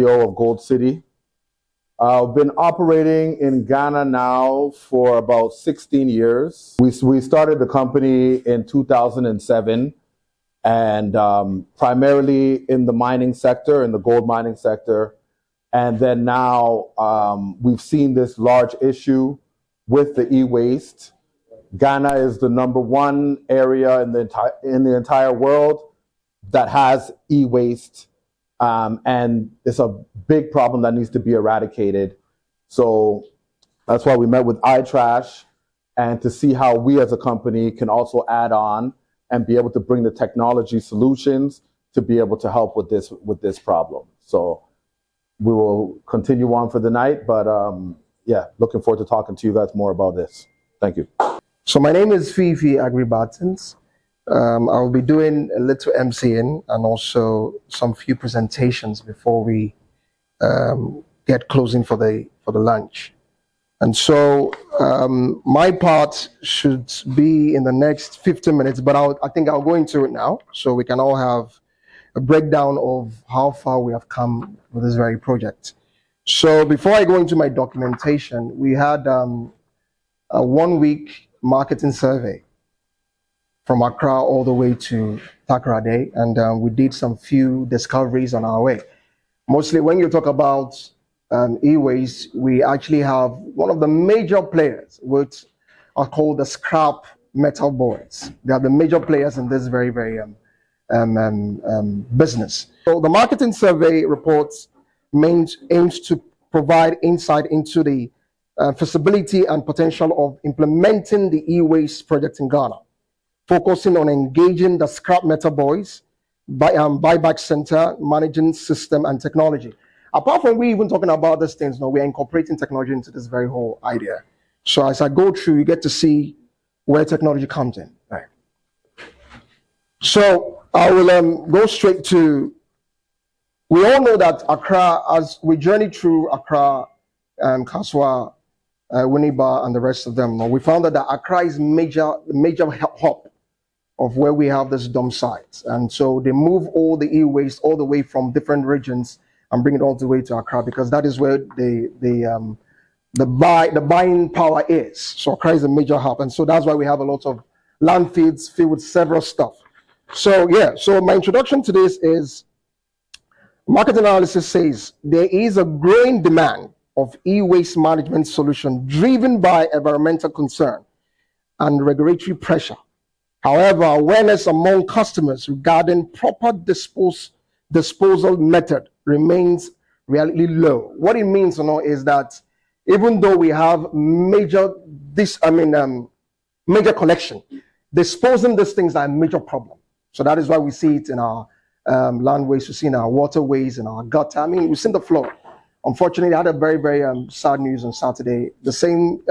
CEO of Gold Cedi. I've been operating in Ghana now for about 16 years. We started the company in 2007 and primarily in the mining sector, in the gold mining sector. And then now we've seen this large issue with the e-waste. Ghana is the #1 area in the entire world that has e-waste, and it's a big problem that needs to be eradicated. So that's why we met with iTRASH, and to see how we as a company can also add on and be able to bring the technology solutions to be able to help with this problem. So we will continue on for the night, but yeah, looking forward to talking to you guys more about this. Thank you. So my name is Fifi Agri-Bartons. I'll be doing a little MCing and also some few presentations before we get closing for the lunch. And so my part should be in the next 15 minutes, but I think I'll go into it now so we can all have a breakdown of how far we have come with this very project. So before I go into my documentation, we had a 1-week marketing survey from Accra all the way to Takoradi, and we did some few discoveries on our way. Mostly when you talk about e-waste, we actually have one of the major players, which are called the scrap metal boys. They are the major players in this very, very business. So the marketing survey reports aims to provide insight into the feasibility and potential of implementing the e-waste project in Ghana, focusing on engaging the scrap metal boys, buyback center, managing system and technology. Apart from we even talking about these things, no, we're incorporating technology into this very whole idea. So as I go through, you get to see where technology comes in. Right. So I will go straight to, we all know that Accra, as we journey through Accra, Kaswa, Winneba, and the rest of them, we found that Accra is major hub of where we have this dump sites. And so they move all the e-waste all the way from different regions and bring it all the way to Accra, because that is where the buying power is. So Accra is a major hub. And so that's why we have a lot of landfills filled with several stuff. So yeah, so my introduction to this is, market analysis says there is a growing demand of e-waste management solution driven by environmental concern and regulatory pressure. However, awareness among customers regarding proper disposal method remains really low. What it means, is that even though we have major collection, disposing these things are a major problem. So that is why we see it in our land waste, we see in our waterways, in our gutter. I mean, we've seen the flood. Unfortunately, I had a very, very sad news on Saturday. The same,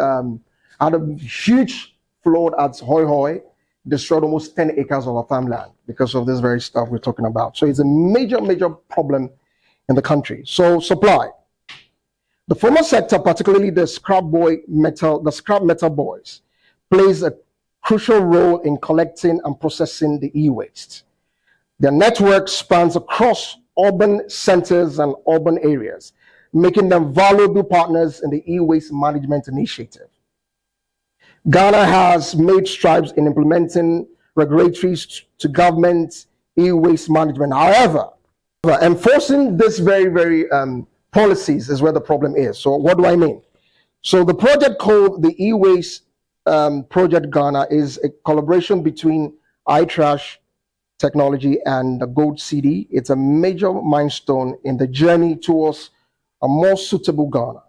had a huge flood at Hoi Hoi, destroyed almost 10 acres of our farmland because of this very stuff we're talking about. So it's a major, major problem in the country. So supply. The former sector, particularly the scrap metal boys, plays a crucial role in collecting and processing the e-waste. Their network spans across urban centers and urban areas, making them valuable partners in the e-waste management initiative. Ghana has made strides in implementing regulatories to government e-waste management. However, enforcing this very, very policies is where the problem is. So what do I mean? So the project called the e-waste Project Ghana is a collaboration between iTRASH technology and the Gold Cedi. It's a major milestone in the journey towards a more suitable Ghana.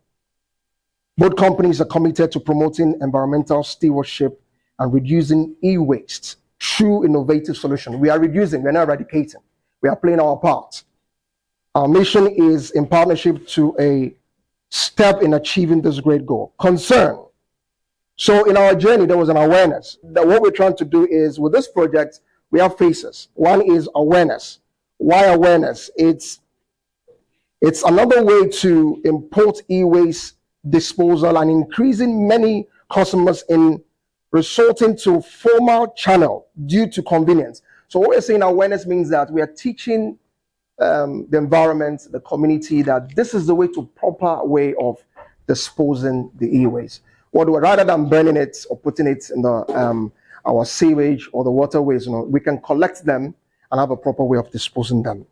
Both companies are committed to promoting environmental stewardship and reducing e-waste through innovative solutions. We are reducing, we're not eradicating. We are playing our part. Our mission is in partnership to a step in achieving this great goal. Concern. So in our journey, there was an awareness that what we're trying to do is, with this project, we have phases. One is awareness. Why awareness? It's another way to import e-waste disposal and increasing many customers in resorting to formal channel due to convenience. So what we're saying, awareness means that we are teaching the environment, the community, that this is the way to proper way of disposing the e-waste. Rather than burning it or putting it in the our sewage or the waterways, we can collect them and have a proper way of disposing them.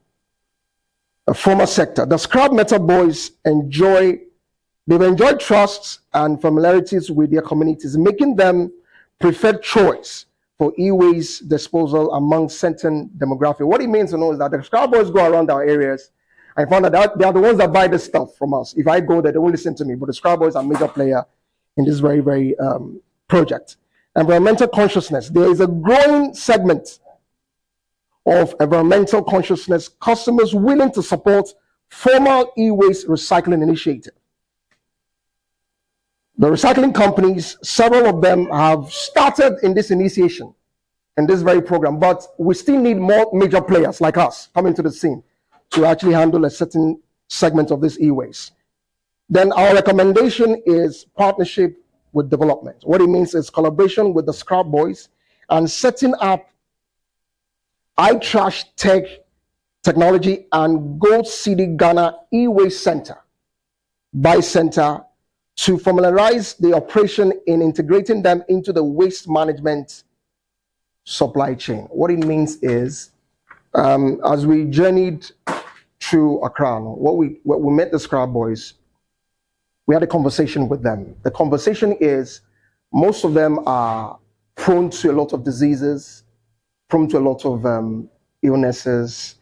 A former sector, the scrap metal boys they've enjoyed trusts and familiarities with their communities, making them preferred choice for e-waste disposal among certain demographic. What it means to know is that the scrap boys go around our areas and find that they are the ones that buy this stuff from us. If I go there, they won't listen to me, but the scrap boys are a major player in this very, very project. Environmental consciousness. There is a growing segment of environmental consciousness, customers willing to support formal e-waste recycling initiative. The recycling companies, several of them have started in this initiation, in this very program, but we still need more major players like us coming to the scene to actually handle a certain segment of this e-waste. Then our recommendation is partnership with development. What it means is collaboration with the scrap boys and setting up iTRASH technology and Cedi Ghana e-waste center by center to formalize the operation in integrating them into the waste management supply chain. What it means is, as we journeyed through Accra, what we met the scrap boys, we had a conversation with them. The conversation is, most of them are prone to a lot of diseases, prone to a lot of illnesses.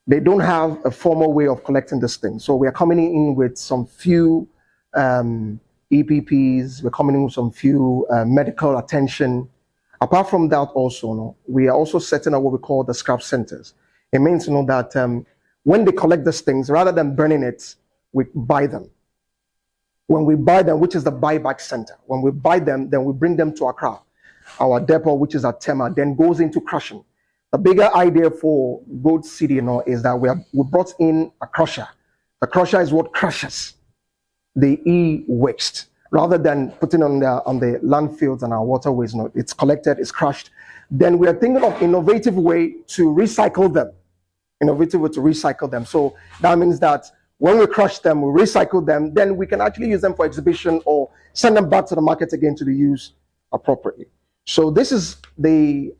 They don't have a formal way of collecting this thing. So we are coming in with some few EPPs, we're coming in with some few medical attention. Apart from that also, we are also setting up what we call the scrap centers. It means that when they collect these things, rather than burning it, we buy them. When we buy them, which is the buyback center, when we buy them, then we bring them to Accra. Our depot, which is at Tema, then goes into crushing. The bigger idea for Cedi, is that we brought in a crusher. The crusher is what crushes the e-waste. Rather than putting on the landfills and our waterways, it's collected, it's crushed. Then we are thinking of innovative way to recycle them. Innovative way to recycle them. So that means that when we crush them, we recycle them, then we can actually use them for exhibition or send them back to the market again to be used appropriately. So this is the,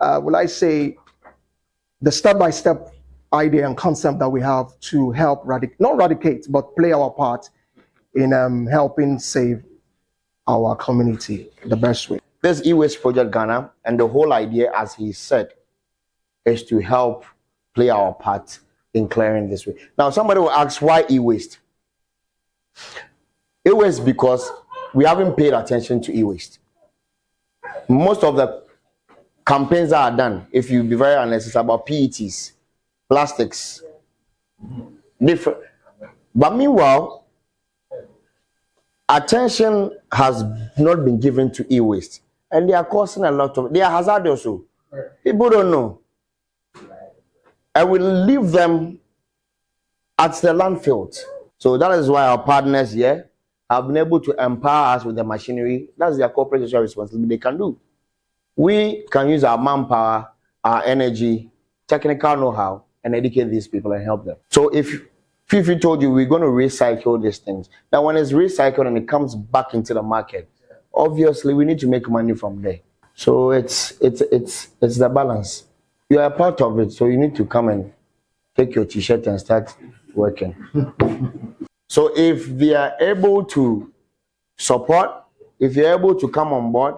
the step-by-step idea and concept that we have to help not eradicate, but play our part in helping save our community the best way. This e-waste project Ghana, and the whole idea, as he said, is to help play our part in clearing this way. Now, somebody will ask, why e-waste? E-waste because we haven't paid attention to e-waste. Most of the campaigns that are done, if you be very honest, it's about PETs, plastics, different. But meanwhile, attention has not been given to e-waste, and they are causing a lot of, they are hazardous also. People don't know. I will leave them at the landfill. So that is why our partners here have been able to empower us with the machinery. That's their corporate social responsibility they can do. We can use our manpower, our energy, technical know-how, and educate these people and help them. So if Fifi told you we're going to recycle these things, now when it's recycled and it comes back into the market, obviously we need to make money from there. So it's the balance. You are a part of it, so you need to come and take your t-shirt and start working. So if they are able to support, if you're able to come on board,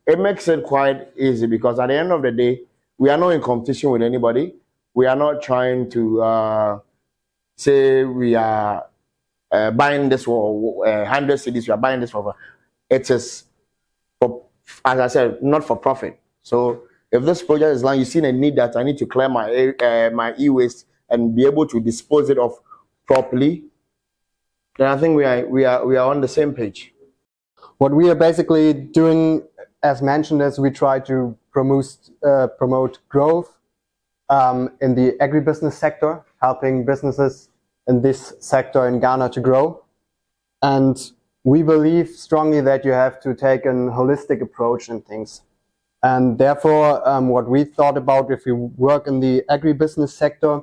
it makes it quite easy, because at the end of the day, we are not in competition with anybody. We are not trying to say we are buying this for 100 cedis, we are buying this for. It is, for, as I said, not for profit. So if this project is like, you see a need that I need to clear my e-waste and be able to dispose it of properly, then I think we are on the same page. What we are basically doing, as mentioned, is we try to promote growth in the agribusiness sector, helping businesses in this sector in Ghana to grow. And we believe strongly that you have to take a holistic approach in things. And therefore, what we thought about, if you work in the agribusiness sector,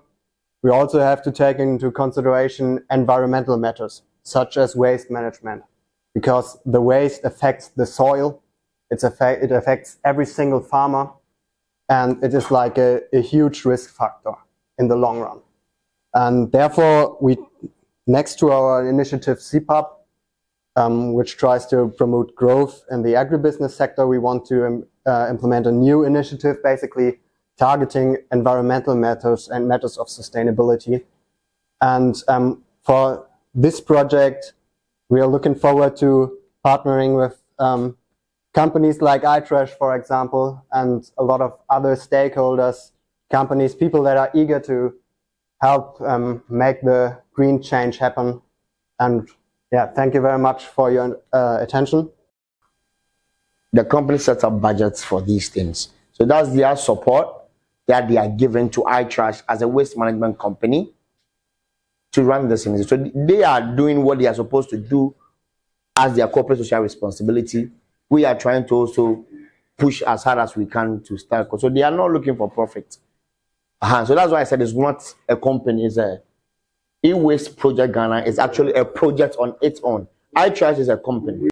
we also have to take into consideration environmental matters, such as waste management, because the waste affects the soil, it affects every single farmer, and it is like a huge risk factor in the long run. And therefore, we, next to our initiative CPAP, which tries to promote growth in the agribusiness sector, we want to implement a new initiative, basically targeting environmental matters and matters of sustainability. And for this project, we are looking forward to partnering with companies like iTRASH, for example, and a lot of other stakeholders, companies, people that are eager to help make the green change happen. And yeah, thank you very much for your attention. The company sets up budgets for these things. So that's their support that they are given to iTRASH as a waste management company to run this initiative. So they are doing what they are supposed to do as their corporate social responsibility. We are trying to also push as hard as we can to start. So they are not looking for profit. So that's why I said it's not a company, it's a e-waste project Ghana is actually a project on its own. iTRASH is a company.